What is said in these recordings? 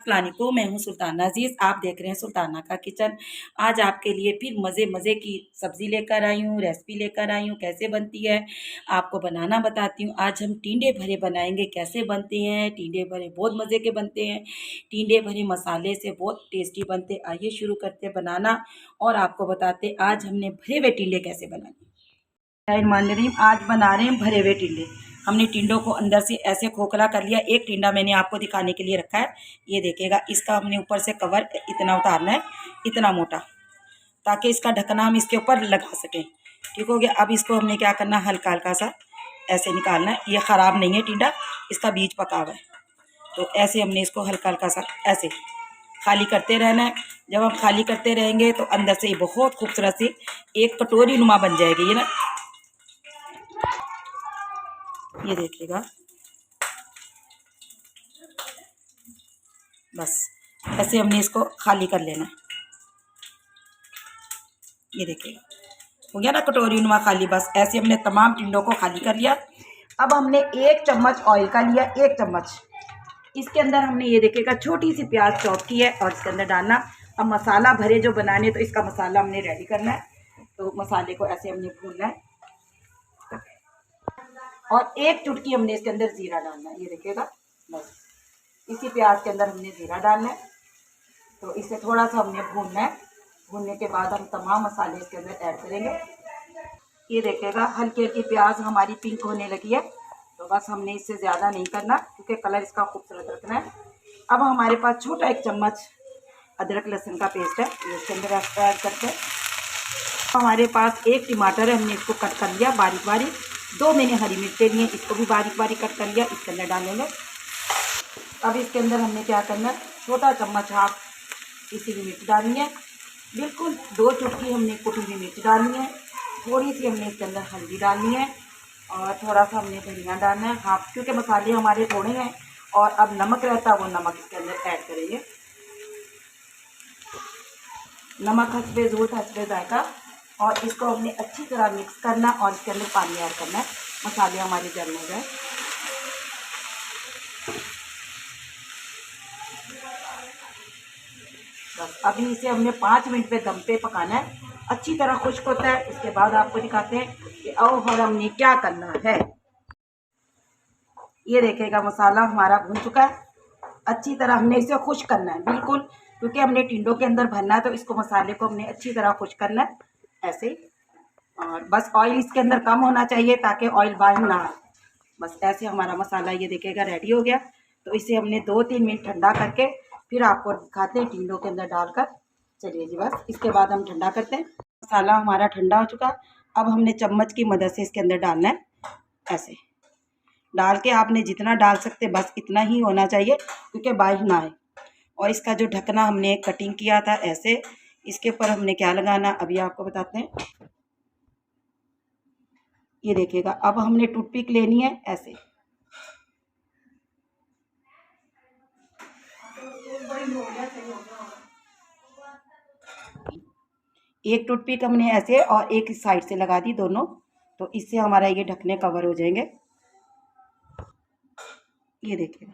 अस्सलामुअलैकुम, मैं हूँ सुल्ताना अज़ीज़। आप देख रहे हैं सुल्ताना का किचन। आज आपके लिए फिर मज़े मज़े की सब्ज़ी लेकर आई हूँ, रेसिपी लेकर आई हूँ। कैसे बनती है आपको बनाना बताती हूँ। आज हम टिंडे भरे बनाएंगे। कैसे बनते हैं टिंडे भरे? बहुत मज़े के बनते हैं। टिंडे भरे मसाले से बहुत टेस्टी बनते हैं। आइए शुरू करते हैं बनाना और आपको बताते हैं आज हमने भरे हुए टिंडे कैसे बनाए। आज बना रहे हैं भरे हुए टिंडे। हमने टिंडों को अंदर से ऐसे खोखला कर लिया। एक टिंडा मैंने आपको दिखाने के लिए रखा है, ये देखिएगा। इसका हमने ऊपर से कवर इतना उतारना है, इतना मोटा, ताकि इसका ढक्कना हम इसके ऊपर लगा सकें। ठीक हो गया। अब इसको हमने क्या करना, हल्का हल्का सा ऐसे निकालना है। ये ख़राब नहीं है टिंडा, इसका बीज पका हुआ है। तो ऐसे हमने इसको हल्का हल्का सा ऐसे खाली करते रहना है। जब हम खाली करते रहेंगे तो अंदर से ये बहुत खूबसूरत सी एक कटोरी नुमा बन जाएगी। ये ना, ये देखिएगा, बस ऐसे हमने इसको खाली कर लेना है। ये देखिएगा, हो गया ना कटोरी नुमा खाली। बस ऐसे हमने तमाम टिंडों को खाली कर लिया। अब हमने 1 चम्मच ऑयल का लिया, 1 चम्मच। इसके अंदर हमने ये देखिएगा छोटी सी प्याज चॉप की है और इसके अंदर डालना। अब मसाला भरे जो बनाने, तो इसका मसाला हमने रेडी करना है। तो मसाले को ऐसे हमने भूनना है और 1 चुटकी हमने इसके अंदर ज़ीरा डालना है। ये देखिएगा, बस इसी प्याज के अंदर हमने ज़ीरा डालना है। तो इसे थोड़ा सा हमने भूनना है। भूनने के बाद हम तमाम मसाले इसके अंदर ऐड करेंगे। ये देखिएगा हल्की हल्की प्याज हमारी पिंक होने लगी है। तो बस हमने इससे ज़्यादा नहीं करना, क्योंकि कलर इसका खूबसूरत रखना है। अब हमारे पास छोटा 1 चम्मच अदरक लहसुन का पेस्ट है, ये इसके अंदर ऐड करते हैं। हमारे पास 1 टमाटर है, हमने इसको कट कर लिया बारीक बारीक। 2 मैंने हरी मिर्चें लिए, इसको भी बारीक बारीक कट कर लिया, इसके अंदर डालेंगे। अब इसके अंदर हमने क्या करना है, छोटा चम्मच हाफ इसी की मिर्च डालनी है। बिल्कुल 2 चुटकी हमने कुटी हुई मिर्च डालनी है। थोड़ी सी हमने इसके अंदर हल्दी डालनी है और थोड़ा सा हमने धनिया डालना है हाफ, क्योंकि मसाले हमारे थोड़े हैं। और अब नमक रहता है, वो नमक इसके अंदर ऐड करेंगे। नमक हस्बे ज़रूरत, हस्बे जायका। और इसको हमने अच्छी तरह मिक्स करना और इसके अंदर पानी ऐड करना है, मसाले हमारे जल हो जाए। बस अभी इसे हमने 5 मिनट पे दम पे पकाना है। अच्छी तरह खुश्क होता है, इसके बाद आपको दिखाते हैं कि और हमने क्या करना है। ये देखिएगा मसाला हमारा भुन चुका है। अच्छी तरह हमने इसे खुश्क करना है बिल्कुल, क्योंकि हमने टिंडों के अंदर भरना है। तो इसको मसाले को हमने अच्छी तरह खुश्क करना है ऐसे ही। और बस ऑयल इसके अंदर कम होना चाहिए, ताकि ऑयल बाहर ना आए। बस ऐसे हमारा मसाला ये देखिएगा रेडी हो गया। तो इसे हमने 2-3 मिनट ठंडा करके फिर आपको दिखाते हैं टिंडों के अंदर डालकर। चलिए जी, बस इसके बाद हम ठंडा करते हैं। मसाला हमारा ठंडा हो चुका। अब हमने चम्मच की मदद से इसके अंदर डालना है। ऐसे डाल के आपने जितना डाल सकते बस इतना ही होना चाहिए, क्योंकि बाहर ना आए। और इसका जो ढकना हमने कटिंग किया था ऐसे, इसके ऊपर हमने क्या लगाना अभी आपको बताते हैं। ये देखिएगा, अब हमने टूथपिक लेनी है ऐसे। एक टूथपिक हमने ऐसे और एक साइड से लगा दी दोनों। तो इससे हमारा ये ढकने कवर हो जाएंगे। ये देखिएगा,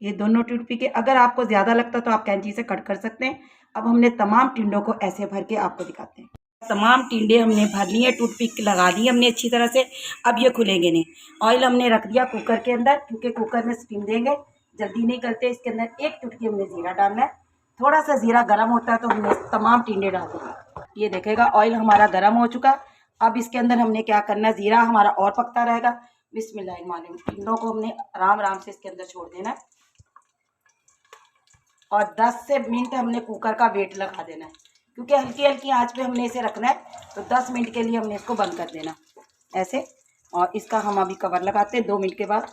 ये दोनों टूथपिक। अगर आपको ज़्यादा लगता तो आप कैंची से कट कर सकते हैं। अब हमने तमाम टिंडों को ऐसे भर के आपको दिखाते हैं। तमाम टिंडे हमने भर लिए, टूथपिक लगा दी हमने अच्छी तरह से। अब ये खुलेंगे नहीं। ऑयल हमने रख दिया कुकर के अंदर, क्योंकि कुकर में स्टीम देंगे, जल्दी नहीं करते। इसके अंदर 1 चुटकी हमने ज़ीरा डालना है। थोड़ा सा ज़ीरा गर्म होता है तो हमने तमाम टिंडे डाल देंगे। ये देखेगा ऑयल हमारा गर्म हो चुका। अब इसके अंदर हमने क्या करना है, ज़ीरा हमारा और पकता रहेगा। बिस्मिल्लाहिर्रहमानिर्रहीम। टिंडों को हमने आराम आराम से इसके अंदर छोड़ देना है और 10 से मिनट हमने कुकर का वेट लगा देना है, क्योंकि हल्की हल्की आंच पे हमने इसे रखना है। तो 10 मिनट के लिए हमने इसको बंद कर देना ऐसे। और इसका हम अभी कवर लगाते हैं 2 मिनट के बाद।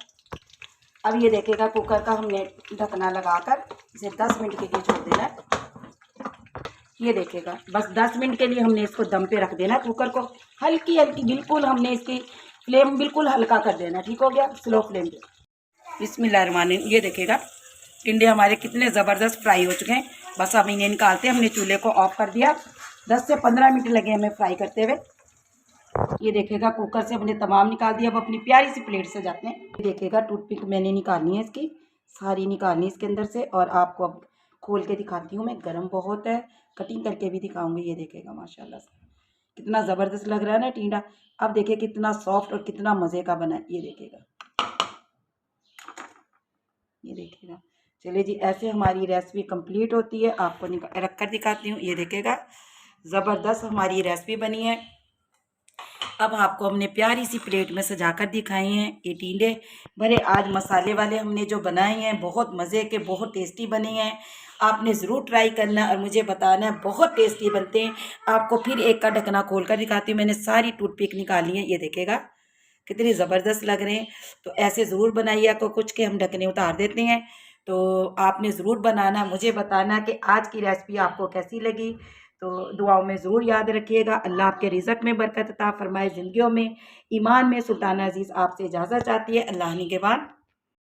अब ये देखेगा कुकर का हमने ढकना लगाकर इसे 10 मिनट के लिए छोड़ देना है। ये देखेगा, बस 10 मिनट के लिए हमने इसको दम पे रख देना है। कुकर को हल्की हल्की बिल्कुल हमने इसकी फ्लेम बिल्कुल हल्का कर देना। ठीक हो गया, स्लो फ्लेम पे। बिस्मिल्लाहिर्रहमानिर्रहीम। ये देखेगा टिंडे हमारे कितने ज़बरदस्त फ्राई हो चुके हैं। बस अब इन्हें निकालते हैं। हमने चूल्हे को ऑफ कर दिया। 10 से 15 मिनट लगे हमें फ्राई करते हुए। ये देखेगा कुकर से हमने तमाम निकाल दिया। अब अपनी प्यारी सी प्लेट से जाते हैं। ये देखेगा टूथपिक मैंने निकालनी है इसकी, सारी निकालनी इसके अंदर से। और आपको अब खोल के दिखाती हूँ मैं, गरम बहुत है, कटिंग करके भी दिखाऊंगी। ये देखेगा माशाल्लाह से कितना ज़बरदस्त लग रहा है ना टिंडा। अब देखिए कितना सॉफ्ट और कितना मज़े का बना है, ये देखिएगा, ये देखिएगा। चलिए जी, ऐसे हमारी रेसिपी कंप्लीट होती है। आपको रख कर दिखाती हूँ, ये देखिएगा ज़बरदस्त हमारी रेसिपी बनी है। अब आपको हमने प्यारी सी प्लेट में सजा कर दिखाए हैं ये टिंडे भरे। आज मसाले वाले हमने जो बनाए हैं बहुत मज़े के, बहुत टेस्टी बने हैं। आपने ज़रूर ट्राई करना और मुझे बताना है, बहुत टेस्टी बनते हैं। आपको फिर एक का ढकना खोल कर दिखाती हूँ। मैंने सारी टूथपिक निकाली है, ये देखेगा कितनी ज़बरदस्त लग रहे हैं। तो ऐसे ज़रूर बनाइए। को कुछ के हम ढकने उतार देते हैं। तो आपने ज़रूर बनाना, मुझे बताना कि आज की रेसिपी आपको कैसी लगी। तो दुआओं में ज़रूर याद रखिएगा। अल्लाह आपके रिज़्क़ में बरकत अता फरमाए, ज़िंदगियों में ईमान में। सुल्ताना अज़ीज़ आपसे इजाज़त चाहती है। अल्लाह निगहबान।